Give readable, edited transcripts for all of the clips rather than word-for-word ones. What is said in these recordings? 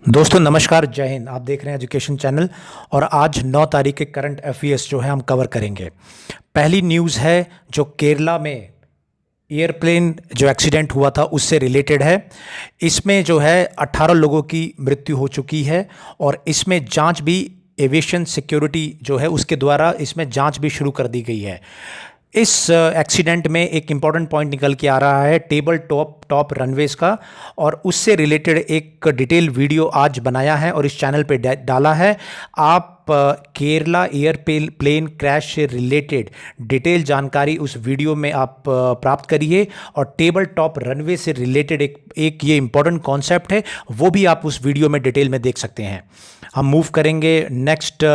दोस्तों नमस्कार, जय हिंद। आप देख रहे हैं एजुकेशन चैनल और आज 9 तारीख के करंट अफेयर्स जो है हम कवर करेंगे। पहली न्यूज़ है जो केरला में एयरप्लेन जो एक्सीडेंट हुआ था उससे रिलेटेड है। इसमें जो है 18 लोगों की मृत्यु हो चुकी है और इसमें जांच भी एविएशन सिक्योरिटी जो है उसके द्वारा इसमें जांच भी शुरू कर दी गई है। इस एक्सीडेंट में एक इम्पॉर्टेंट पॉइंट निकल के आ रहा है टेबल टॉप रनवेज का, और उससे रिलेटेड एक डिटेल वीडियो आज बनाया है और इस चैनल पे डाला है। आप केरला एयरप्लेन क्रैश से रिलेटेड डिटेल जानकारी उस वीडियो में आप प्राप्त करिए, और टेबल टॉप रनवे से रिलेटेड एक ये इम्पॉर्टेंट कॉन्सेप्ट है, वो भी आप उस वीडियो में डिटेल में देख सकते हैं। हम मूव करेंगे नेक्स्ट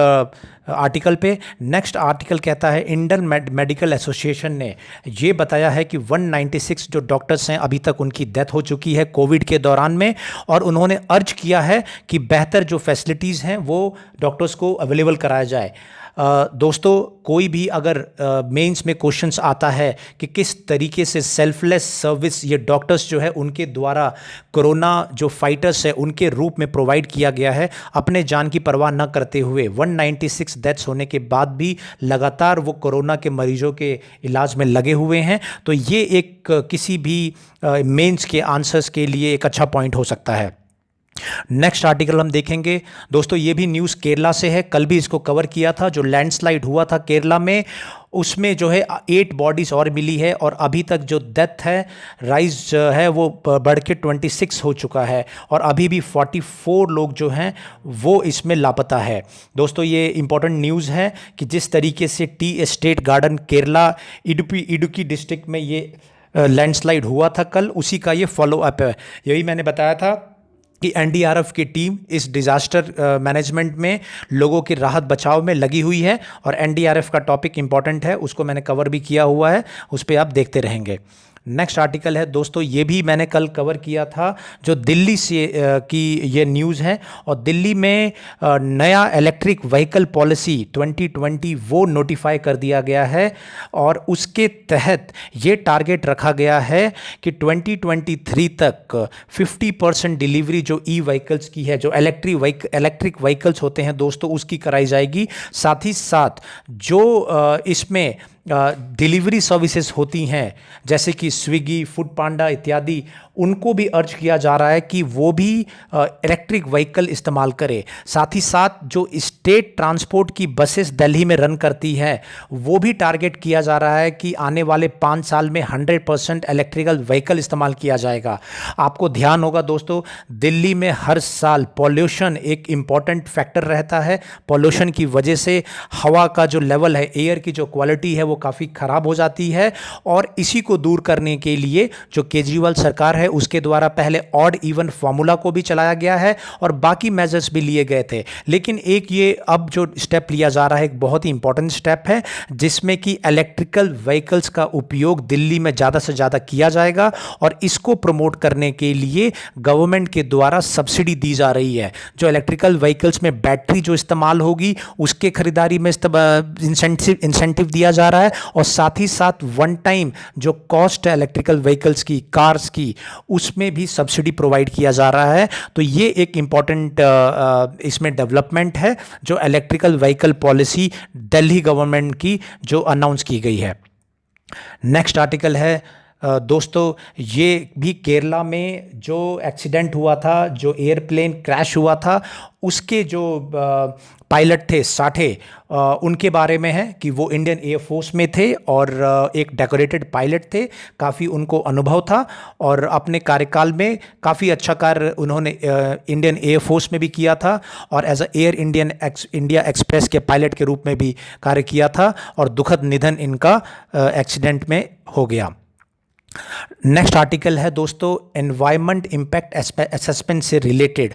आर्टिकल पे। नेक्स्ट आर्टिकल कहता है इंडियन मेडिकल एसोसिएशन ने ये बताया है कि 196 जो डॉक्टर्स हैं अभी तक उनकी डेथ हो चुकी है कोविड के दौरान में, और उन्होंने अर्ज किया है कि बेहतर जो फैसिलिटीज़ हैं वो डॉक्टर्स को अवेलेबल कराया जाए। दोस्तों, कोई भी अगर मेंस में क्वेश्चंस आता है कि किस तरीके से सेल्फलेस सर्विस ये डॉक्टर्स जो है उनके द्वारा कोरोना जो फाइटर्स है उनके रूप में प्रोवाइड किया गया है, अपने जान की परवाह न करते हुए 196 डेथ्स होने के बाद भी लगातार वो कोरोना के मरीजों के इलाज में लगे हुए हैं, तो ये एक किसी भी मेंस के आंसर्स के लिए एक अच्छा पॉइंट हो सकता है। नेक्स्ट आर्टिकल हम देखेंगे। दोस्तों, ये भी न्यूज़ केरला से है, कल भी इसको कवर किया था। जो लैंडस्लाइड हुआ था केरला में, उसमें जो है 8 बॉडीज और मिली है, और अभी तक जो डेथ है राइज है वो बढ़ के 26 हो चुका है, और अभी भी 44 लोग जो हैं वो इसमें लापता है। दोस्तों, ये इंपॉर्टेंट न्यूज़ है कि जिस तरीके से tea estate garden Kerala Idukki district में ये लैंडस्लाइड हुआ था कल, उसी का ये फॉलो अप है। यही मैंने बताया था कि एनडीआरएफ की टीम इस डिज़ास्टर मैनेजमेंट में लोगों की राहत बचाव में लगी हुई है, और एनडीआरएफ का टॉपिक इंपॉर्टेंट है, उसको मैंने कवर भी किया हुआ है, उस पर आप देखते रहेंगे। नेक्स्ट आर्टिकल है दोस्तों, ये भी मैंने कल कवर किया था, जो दिल्ली से की ये न्यूज़ है, और दिल्ली में नया इलेक्ट्रिक व्हीकल पॉलिसी 2020 वो नोटिफाई कर दिया गया है, और उसके तहत ये टारगेट रखा गया है कि 2023 तक 50% डिलीवरी जो ई व्हीकल्स की है, जो इलेक्ट्रिक व्हीकल्स होते हैं दोस्तों, उसकी कराई जाएगी। साथ ही साथ जो इसमें डिलीवरी सर्विसेज होती हैं जैसे कि स्विगी, फूड पांडा इत्यादि, उनको भी अर्ज किया जा रहा है कि वो भी इलेक्ट्रिक व्हीकल इस्तेमाल करें। साथ ही साथ जो स्टेट ट्रांसपोर्ट की बसेस दिल्ली में रन करती हैं, वो भी टारगेट किया जा रहा है कि आने वाले 5 साल में 100% इलेक्ट्रिकल व्हीकल इस्तेमाल किया जाएगा। आपको ध्यान होगा दोस्तों, दिल्ली में हर साल पॉल्यूशन एक इम्पॉर्टेंट फैक्टर रहता है। पॉल्यूशन की वजह से हवा का जो लेवल है, एयर की जो क्वालिटी है वो काफ़ी ख़राब हो जाती है, और इसी को दूर करने के लिए जो केजरीवाल सरकार है उसके द्वारा पहले ऑड इवन फार्मूला को भी चलाया गया है, और बाकी मेजर्स भी लिए गए थे। लेकिन एक ये अब जो स्टेप लिया जा रहा है एक बहुत ही इंपॉर्टेंट स्टेप है, जिसमें कि इलेक्ट्रिकल व्हीकल्स का उपयोग दिल्ली में ज़्यादा से ज़्यादा किया जाएगा, और इसको प्रमोट करने के लिए गवर्नमेंट के द्वारा सब्सिडी दी जा रही है। जो इलेक्ट्रिकल व्हीकल्स में बैटरी जो इस्तेमाल होगी उसके खरीदारी में इंसेंटिव दिया जा रहा है, और साथ ही साथ वन टाइम जो कॉस्ट है इलेक्ट्रिकल व्हीकल्स की, कार्स की, उसमें भी सब्सिडी प्रोवाइड किया जा रहा है। तो ये एक इम्पॉर्टेंट इसमें डेवलपमेंट है, जो electrical vehicle policy Delhi government की जो अनाउंस की गई है। नेक्स्ट आर्टिकल है दोस्तों, ये भी केरला में जो एक्सीडेंट हुआ था, जो एयरप्लेन क्रैश हुआ था, उसके जो पायलट थे साठे, उनके बारे में है कि वो इंडियन एयरफोर्स में थे और एक डेकोरेटेड पायलट थे। काफ़ी उनको अनुभव था, और अपने कार्यकाल में काफ़ी अच्छा कार्य उन्होंने इंडियन एयरफोर्स में भी किया था, और as a Air India Express के पायलट के रूप में भी कार्य किया था, और दुखद निधन इनका एक्सीडेंट में हो गया। नेक्स्ट आर्टिकल है दोस्तों, एनवायरनमेंट इम्पैक्ट असेसमेंट से रिलेटेड।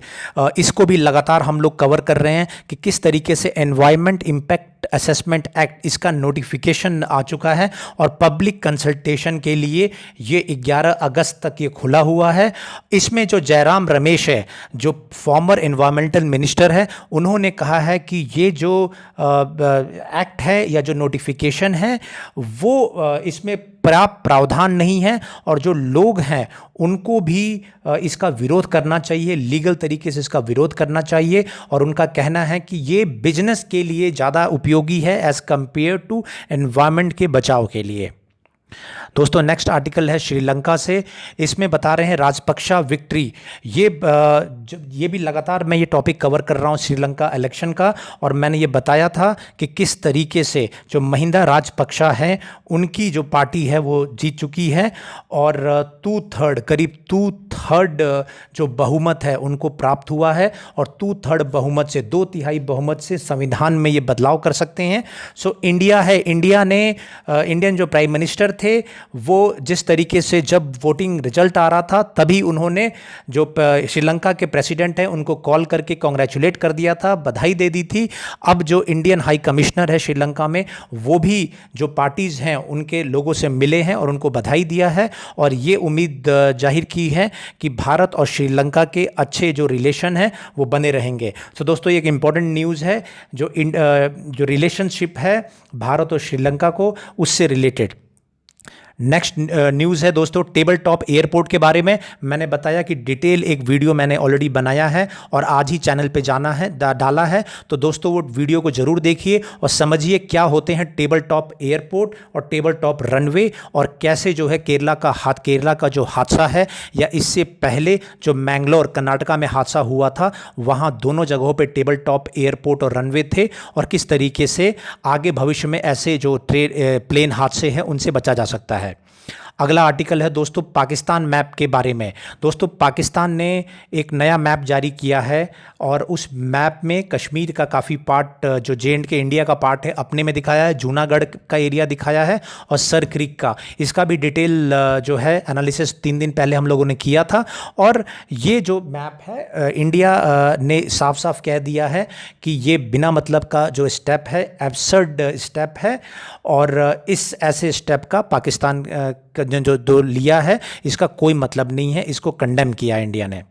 इसको भी लगातार हम लोग कवर कर रहे हैं कि किस तरीके से एनवायरनमेंट इम्पैक्ट असेसमेंट एक्ट, इसका नोटिफिकेशन आ चुका है, और पब्लिक कंसल्टेशन के लिए ये 11 अगस्त तक ये खुला हुआ है। इसमें जो जयराम रमेश है, जो फॉर्मर एनवायरमेंटल मिनिस्टर है, उन्होंने कहा है कि ये जो एक्ट है या जो नोटिफिकेशन है वो इसमें प्रावधान नहीं है और जो लोग हैं उनको भी इसका विरोध करना चाहिए, लीगल तरीके से इसका विरोध करना चाहिए। और उनका कहना है कि ये बिजनेस के लिए ज़्यादा उपयोगी है एज़ कंपेयर टू एनवायरनमेंट के बचाव के लिए। दोस्तों नेक्स्ट आर्टिकल है श्रीलंका से। इसमें बता रहे हैं राजपक्षा विक्ट्री। ये भी लगातार मैं ये टॉपिक कवर कर रहा हूँ श्रीलंका इलेक्शन का, और मैंने ये बताया था कि किस तरीके से जो महिंदा राजपक्षा है उनकी जो पार्टी है वो जीत चुकी है और करीब 2/3 जो बहुमत है उनको प्राप्त हुआ है, और 2/3 बहुमत से 2/3 बहुमत से संविधान में ये बदलाव कर सकते हैं। सो इंडिया है, इंडियन जो प्राइम मिनिस्टर थे वो जिस तरीके से जब वोटिंग रिजल्ट आ रहा था तभी उन्होंने जो श्रीलंका के प्रेसिडेंट हैं उनको कॉल करके कॉन्ग्रेचुलेट कर दिया था, बधाई दे दी थी। अब जो इंडियन हाई कमिश्नर है श्रीलंका में वो भी जो पार्टीज़ हैं उनके लोगों से मिले हैं और उनको बधाई दिया है, और ये उम्मीद जाहिर की है कि भारत और श्रीलंका के अच्छे जो रिलेशन हैं वो बने रहेंगे। तो दोस्तों ये एक इम्पॉर्टेंट न्यूज़ है जो रिलेशनशिप है भारत और श्रीलंका को उससे रिलेटेड। नेक्स्ट न्यूज़ है दोस्तों टेबल टॉप एयरपोर्ट के बारे में। मैंने बताया कि डिटेल एक वीडियो मैंने ऑलरेडी बनाया है और आज ही चैनल पे डाला है, तो दोस्तों वो वीडियो को ज़रूर देखिए और समझिए क्या होते हैं टेबल टॉप एयरपोर्ट और टेबल टॉप रनवे, और कैसे जो है केरला का जो हादसा है या इससे पहले जो मैंगलोर कर्नाटका में हादसा हुआ था वहाँ दोनों जगहों पर टेबल टॉप एयरपोर्ट और रनवे थे, और किस तरीके से आगे भविष्य में ऐसे जो प्लेन हादसे हैं उनसे बचा जा सकता है। अगला आर्टिकल है दोस्तों पाकिस्तान मैप के बारे में। दोस्तों पाकिस्तान ने एक नया मैप जारी किया है और उस मैप में कश्मीर का काफ़ी पार्ट जो J&K इंडिया का पार्ट है अपने में दिखाया है, जूनागढ़ का एरिया दिखाया है और सर क्रीक का। इसका भी डिटेल जो है एनालिसिस 3 दिन पहले हम लोगों ने किया था, और ये जो मैप है इंडिया ने साफ साफ कह दिया है कि ये बिना मतलब का जो स्टेप है, एब्सर्ड स्टेप है, और इस ऐसे स्टेप का पाकिस्तान जो लिया है इसका कोई मतलब नहीं है, इसको कंडेम किया इंडिया ने।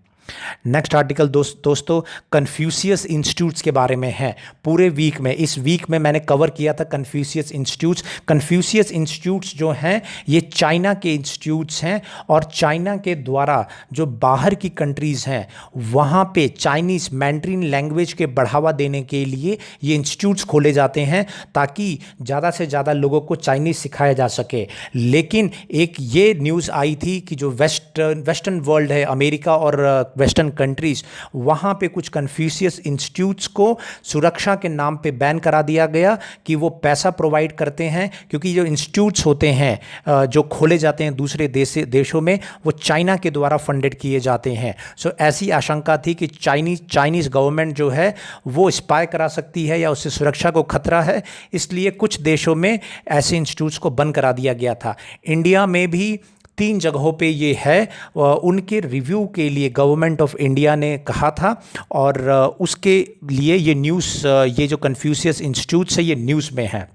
नेक्स्ट आर्टिकल दोस्तों कन्फ्यूशियस इंस्टीट्यूट्स के बारे में है। पूरे वीक में, इस वीक में मैंने कवर किया था कन्फ्यूशियस इंस्टीट्यूट्स। कन्फ्यूशियस इंस्टीट्यूट्स जो हैं ये चाइना के इंस्टीट्यूट्स हैं, और चाइना के द्वारा जो बाहर की कंट्रीज़ हैं वहाँ पे चाइनीज़ मैंड्रीन लैंग्वेज के बढ़ावा देने के लिए ये इंस्टीट्यूट्स खोले जाते हैं ताकि ज़्यादा से ज़्यादा लोगों को चाइनीज़ सिखाया जा सके। लेकिन एक ये न्यूज़ आई थी कि जो वेस्टर्न वर्ल्ड है, अमेरिका और वेस्टर्न कंट्रीज़, वहाँ पे कुछ कन्फ्यूशियस इंस्टीट्यूट्स को सुरक्षा के नाम पे बैन करा दिया गया कि वो पैसा प्रोवाइड करते हैं, क्योंकि जो इंस्टीट्यूट्स होते हैं जो खोले जाते हैं दूसरे देशों में वो चाइना के द्वारा फंडेड किए जाते हैं। सो ऐसी आशंका थी कि चाइनीज़ गवर्नमेंट जो है वो स्पाई करा सकती है या उससे सुरक्षा को खतरा है, इसलिए कुछ देशों में ऐसे इंस्टीट्यूट्स को बंद करा दिया गया था। इंडिया में भी 3 जगहों पे ये है, उनके रिव्यू के लिए गवर्नमेंट ऑफ इंडिया ने कहा था, और उसके लिए ये न्यूज़, ये जो कन्फ्यूशियस इंस्टीट्यूट्स है ये न्यूज़ में है।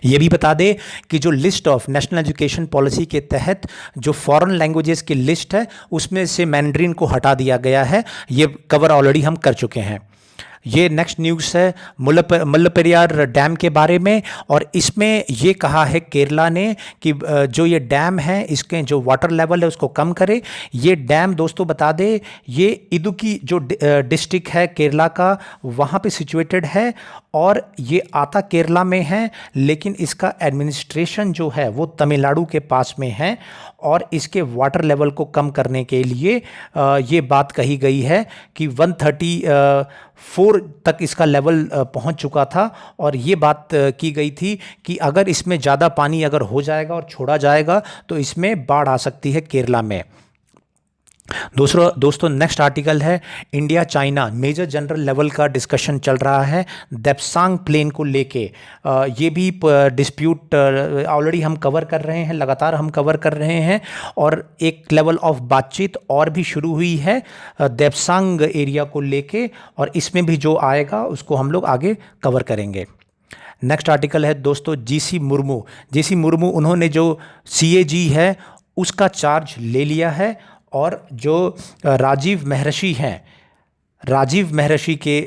ये भी बता दें कि जो list of national education policy के तहत जो फॉरेन लैंग्वेजेस की लिस्ट है उसमें से मैंड्रीन को हटा दिया गया है, ये कवर ऑलरेडी हम कर चुके हैं। ये नेक्स्ट न्यूज़ है मुल्लपेरियार डैम के बारे में, और इसमें ये कहा है केरला ने कि जो ये डैम है इसके जो वाटर लेवल है उसको कम करे। ये डैम दोस्तों बता दें ये इदुक्की जो डिस्ट्रिक्ट है केरला का वहाँ पे सिचुएटेड है, और ये आता केरला में है, लेकिन इसका एडमिनिस्ट्रेशन जो है वो तमिलनाडु के पास में है, और इसके वाटर लेवल को कम करने के लिए ये बात कही गई है कि 134 तक इसका लेवल पहुंच चुका था, और ये बात की गई थी कि अगर इसमें ज़्यादा पानी अगर हो जाएगा और छोड़ा जाएगा तो इसमें बाढ़ आ सकती है केरला में। दोस्तों नेक्स्ट आर्टिकल है India China major general level का डिस्कशन चल रहा है देप्सांग प्लेन को लेके। ये भी डिस्प्यूट ऑलरेडी हम कवर कर रहे हैं, लगातार हम कवर कर रहे हैं, और एक लेवल ऑफ बातचीत और भी शुरू हुई है देप्सांग एरिया को लेके, और इसमें भी जो आएगा उसको हम लोग आगे कवर करेंगे। नेक्स्ट आर्टिकल है दोस्तों जीसी मुर्मू उन्होंने जो CAG है उसका चार्ज ले लिया है, और जो राजीव महर्षि हैं, राजीव महर्षि के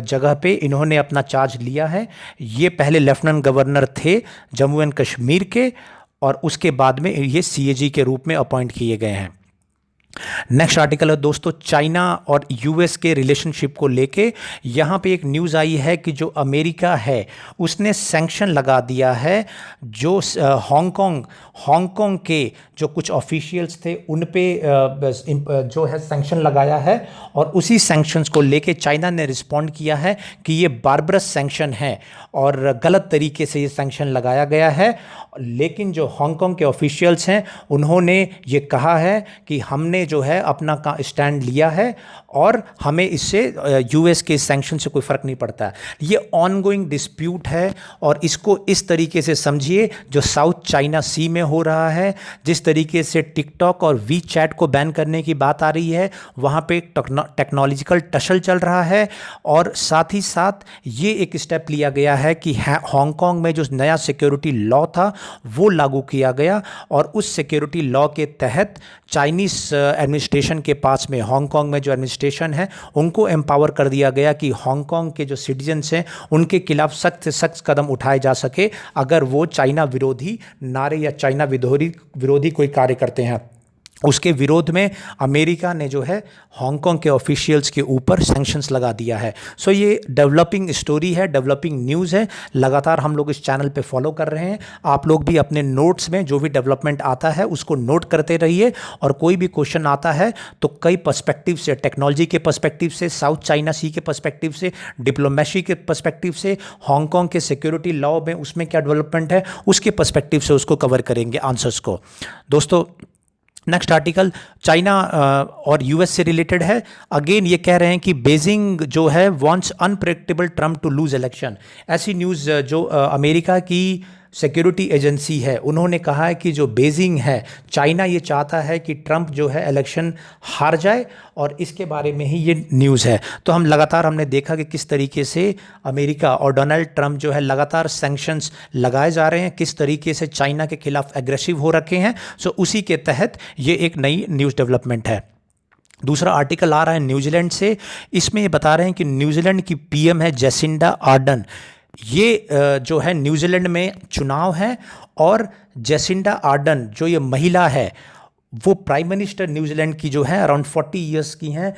जगह पे इन्होंने अपना चार्ज लिया है। ये पहले लेफ्टिनेंट गवर्नर थे जम्मू एंड कश्मीर के, और उसके बाद में ये सीएजी के रूप में अपॉइंट किए गए हैं। नेक्स्ट आर्टिकल है दोस्तों, चाइना और यूएस के रिलेशनशिप को लेके यहाँ पे एक न्यूज़ आई है कि जो अमेरिका है उसने सैंक्शन लगा दिया है जो हांगकांग के जो कुछ ऑफिशियल्स थे उन पे जो है सैंक्शन लगाया है, और उसी सैंक्शंस को लेके चाइना ने रिस्पॉन्ड किया है कि ये बारबरस सैंक्शन है और गलत तरीके से ये सैंक्शन लगाया गया है। लेकिन जो हांगकांग के ऑफिशियल्स हैं उन्होंने ये कहा है कि हमने जो है अपना का स्टैंड लिया है और हमें इससे यूएस के सैंक्शन से कोई फ़र्क नहीं पड़ता है। ये ऑनगोइंग डिस्प्यूट है और इसको इस तरीके से समझिए जो साउथ चाइना सी में हो रहा है, जिस तरीके से टिकटॉक और वी चैट को बैन करने की बात आ रही है, वहाँ पे टेक्नोलॉजिकल टसल चल रहा है। और साथ ही साथ ये एक स्टेप लिया गया है कि हांगकांग में जो नया सिक्योरिटी लॉ था वो लागू किया गया, और उस सिक्योरिटी लॉ के तहत चाइनीज़ एडमिनिस्ट्रेशन के पास में हांगकांग में जो एडमिनिस्ट्रेशन है उनको एम्पावर कर दिया गया कि हांगकांग के जो सिटीजन्स हैं उनके खिलाफ सख्त से सख्त कदम उठाए जा सके अगर वो चाइना विरोधी नारे या चाइना विरोधी कोई कार्य करते हैं। उसके विरोध में अमेरिका ने जो है हांगकांग के ऑफिशियल्स के ऊपर सैंक्शंस लगा दिया है। सो ये डेवलपिंग स्टोरी है, डेवलपिंग न्यूज़ है, लगातार हम लोग इस चैनल पे फॉलो कर रहे हैं। आप लोग भी अपने नोट्स में जो भी डेवलपमेंट आता है उसको नोट करते रहिए, और कोई भी क्वेश्चन आता है तो कई पर्सपेक्टिव से, टेक्नोलॉजी के पर्सपेक्टिव से, साउथ चाइना सी के पर्सपेक्टिव से, डिप्लोमेसी के पर्सपेक्टिव से, हांगकांग के सिक्योरिटी लॉ में उसमें क्या डेवलपमेंट है उसके पर्सपेक्टिव से उसको कवर करेंगे आंसर्स को। दोस्तों नेक्स्ट आर्टिकल चाइना और यूएस से रिलेटेड है। अगेन ये कह रहे हैं कि बेजिंग जो है wants unpredictable Trump to lose election. ऐसी न्यूज़ जो अमेरिका की सिक्योरिटी एजेंसी है उन्होंने कहा है कि जो बेजिंग है चाइना ये चाहता है कि ट्रंप जो है इलेक्शन हार जाए, और इसके बारे में ही ये न्यूज़ है। तो हमने देखा कि किस तरीके से अमेरिका और डोनाल्ड ट्रंप जो है लगातार सैंक्शंस लगाए जा रहे हैं, किस तरीके से चाइना के खिलाफ एग्रेसिव हो रखे हैं। सो उसी के तहत ये एक नई न्यूज़ डेवलपमेंट है। दूसरा आर्टिकल आ रहा है न्यूजीलैंड से। इसमें ये बता रहे हैं कि न्यूजीलैंड की पीएम है जेसिंडा आर्डन। ये जो है न्यूजीलैंड में चुनाव है, और जेसिंडा आर्डन जो ये महिला है वो प्राइम मिनिस्टर न्यूजीलैंड की जो है अराउंड 40 इयर्स की हैं।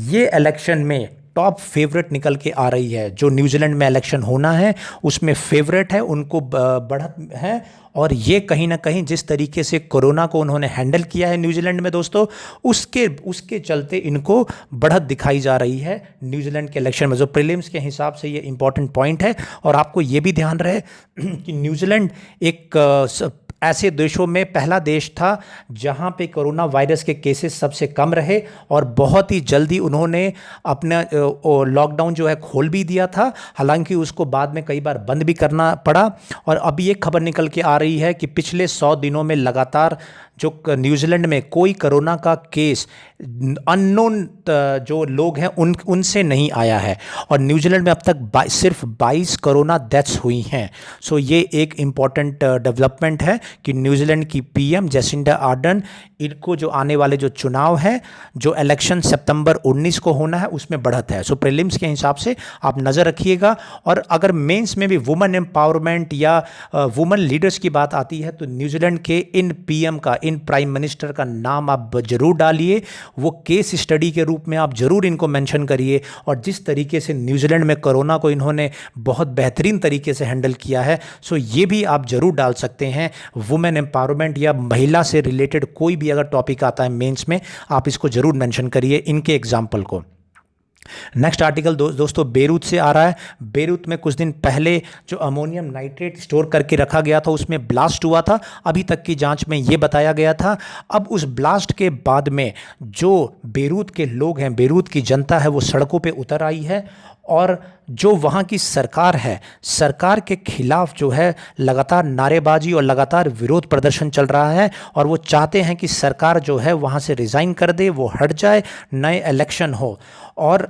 ये इलेक्शन में टॉप फेवरेट निकल के आ रही है। जो न्यूजीलैंड में इलेक्शन होना है उसमें फेवरेट है, उनको बढ़त है। और ये कहीं ना कहीं जिस तरीके से कोरोना को उन्होंने हैंडल किया है न्यूजीलैंड में दोस्तों, उसके चलते इनको बढ़त दिखाई जा रही है न्यूजीलैंड के इलेक्शन में। जो प्रीलिम्स के हिसाब से ये इंपॉर्टेंट पॉइंट है। और आपको ये भी ध्यान रहे कि न्यूजीलैंड एक ऐसे देशों में पहला देश था जहां पे कोरोना वायरस के केसेस सबसे कम रहे, और बहुत ही जल्दी उन्होंने अपना लॉकडाउन जो है खोल भी दिया था। हालांकि उसको बाद में कई बार बंद भी करना पड़ा। और अब ये खबर निकल के आ रही है कि पिछले 100 दिनों में लगातार जो न्यूजीलैंड में कोई कोरोना का केस अननोन जो लोग हैं उनसे नहीं आया है, और न्यूजीलैंड में अब तक सिर्फ 22 कोरोना डेथ्स हुई हैं। सो ये एक इम्पॉर्टेंट डेवलपमेंट है कि न्यूजीलैंड की पीएम जेसिंडा आर्डन, इनको जो आने वाले जो चुनाव है, जो इलेक्शन सितंबर 19 को होना है, उसमें बढ़त है। सो प्रीलिम्स के हिसाब से आप नज़र रखिएगा। और अगर मेंस में भी वुमेन एम्पावरमेंट या वुमेन लीडर्स की बात आती है तो न्यूजीलैंड के इन पीएम का, इन प्राइम मिनिस्टर का नाम आप जरूर डालिए, वो केस स्टडी के रूप में आप जरूर इनको मेंशन करिए। और जिस तरीके से न्यूजीलैंड में कोरोना को इन्होंने बहुत बेहतरीन तरीके से हैंडल किया है, सो ये भी आप जरूर डाल सकते हैं। वुमेन एम्पावरमेंट या महिला से रिलेटेड कोई भी अगर टॉपिक आता है मेंस में, आप इसको जरूर मेंशन करिए, इनके एग्जाम्पल को। नेक्स्ट आर्टिकल दोस्तों बेरूत से आ रहा है। बेरूत में कुछ दिन पहले जो अमोनियम नाइट्रेट स्टोर करके रखा गया था उसमें ब्लास्ट हुआ था। अभी तक की जांच में ये बताया गया था। अब उस ब्लास्ट के बाद में जो बेरूत के लोग हैं, बेरूत की जनता है, वो सड़कों पे उतर आई है, और जो वहाँ की सरकार है, सरकार के खिलाफ जो है लगातार नारेबाजी और लगातार विरोध प्रदर्शन चल रहा है। और वो चाहते हैं कि सरकार जो है वहाँ से रिज़ाइन कर दे, वो हट जाए, नए इलेक्शन हो। और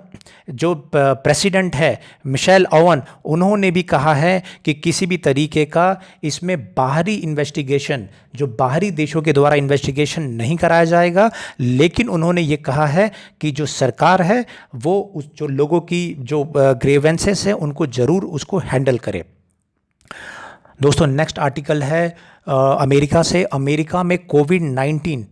जो प्रेसिडेंट है मिशेल ओवन, उन्होंने भी कहा है कि किसी भी तरीके का इसमें बाहरी इन्वेस्टिगेशन, जो बाहरी देशों के द्वारा इन्वेस्टिगेशन नहीं कराया जाएगा। लेकिन उन्होंने ये कहा है कि जो सरकार है वो उस जो लोगों की जो ग्रेवेंसेस है उनको ज़रूर उसको हैंडल करे। दोस्तों नेक्स्ट आर्टिकल है अमेरिका से। अमेरिका में कोविड-19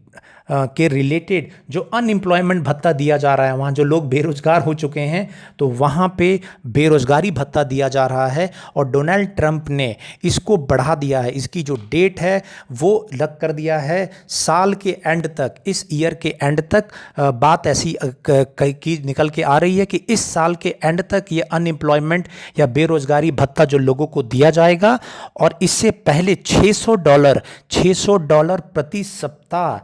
के रिलेटेड जो अनएम्प्लॉयमेंट भत्ता दिया जा रहा है, वहाँ जो लोग बेरोजगार हो चुके हैं तो वहाँ पे बेरोजगारी भत्ता दिया जा रहा है और डोनाल्ड ट्रंप ने इसको बढ़ा दिया है। इसकी जो डेट है वो लग कर दिया है साल के एंड तक, इस ईयर के एंड तक। बात ऐसी की निकल के आ रही है कि इस साल के एंड तक ये अनएम्प्लॉयमेंट या बेरोजगारी भत्ता जो लोगों को दिया जाएगा, और इससे पहले $600 प्रति सप्ताह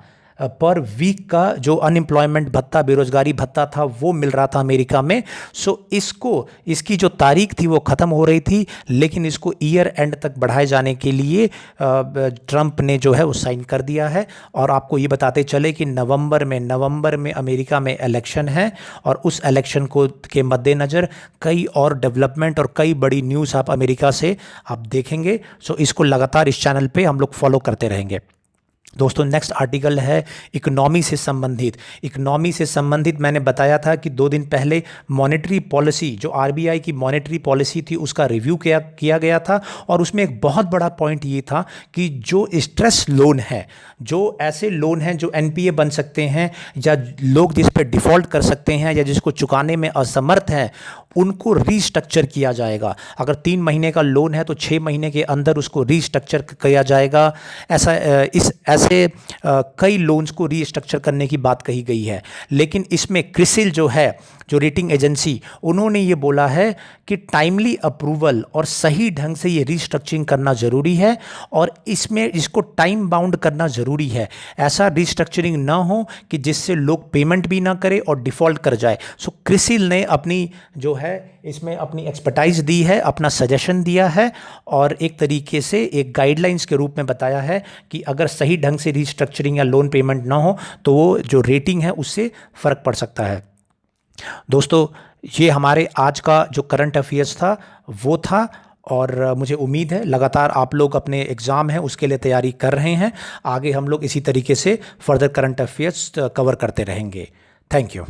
पर वीक का जो अनएम्प्लॉयमेंट भत्ता, बेरोजगारी भत्ता था वो मिल रहा था अमेरिका में। सो इसकी जो तारीख थी वो ख़त्म हो रही थी, लेकिन इसको ईयर एंड तक बढ़ाए जाने के लिए ट्रंप ने जो है वो साइन कर दिया है। और आपको ये बताते चले कि नवंबर में अमेरिका में इलेक्शन है, और उस इलेक्शन के मद्देनज़र कई और डेवलपमेंट और कई बड़ी न्यूज़ आप अमेरिका से आप देखेंगे। सो इसको लगातार इस चैनल पे हम लोग फॉलो करते रहेंगे। दोस्तों नेक्स्ट आर्टिकल है इकोनॉमी से संबंधित मैंने बताया था कि 2 दिन पहले मॉनेटरी पॉलिसी, जो आरबीआई की मॉनेटरी पॉलिसी थी, उसका रिव्यू किया गया था। और उसमें एक बहुत बड़ा पॉइंट ये था कि जो स्ट्रेस लोन है, जो ऐसे लोन हैं जो एनपीए बन सकते हैं या लोग जिस पर डिफ़ॉल्ट कर सकते हैं या जिसको चुकाने में असमर्थ हैं, उनको रीस्ट्रक्चर किया जाएगा। अगर 3 महीने का लोन है तो 6 महीने के अंदर उसको रीस्ट्रक्चर किया जाएगा। ऐसे कई लोन्स को रीस्ट्रक्चर करने की बात कही गई है। लेकिन इसमें क्रिसिल जो है, जो रेटिंग एजेंसी, उन्होंने ये बोला है कि टाइमली अप्रूवल और सही ढंग से ये रीस्ट्रक्चरिंग करना ज़रूरी है, और इसको टाइम बाउंड करना ज़रूरी है। ऐसा रीस्ट्रक्चरिंग ना हो कि जिससे लोग पेमेंट भी ना करें और डिफ़ॉल्ट कर जाए। सो क्रिसिल ने अपनी जो है इसमें अपनी एक्सपर्टाइज दी है, अपना सजेशन दिया है, और एक तरीके से एक गाइडलाइंस के रूप में बताया है कि अगर सही ढंग से रीस्ट्रक्चरिंग या लोन पेमेंट ना हो तो वो जो रेटिंग है उससे फ़र्क पड़ सकता है। दोस्तों ये हमारे आज का जो करंट अफेयर्स था वो था, और मुझे उम्मीद है लगातार आप लोग अपने एग्ज़ाम हैं उसके लिए तैयारी कर रहे हैं। आगे हम लोग इसी तरीके से फर्दर करंट अफेयर्स कवर करते रहेंगे। Thank you.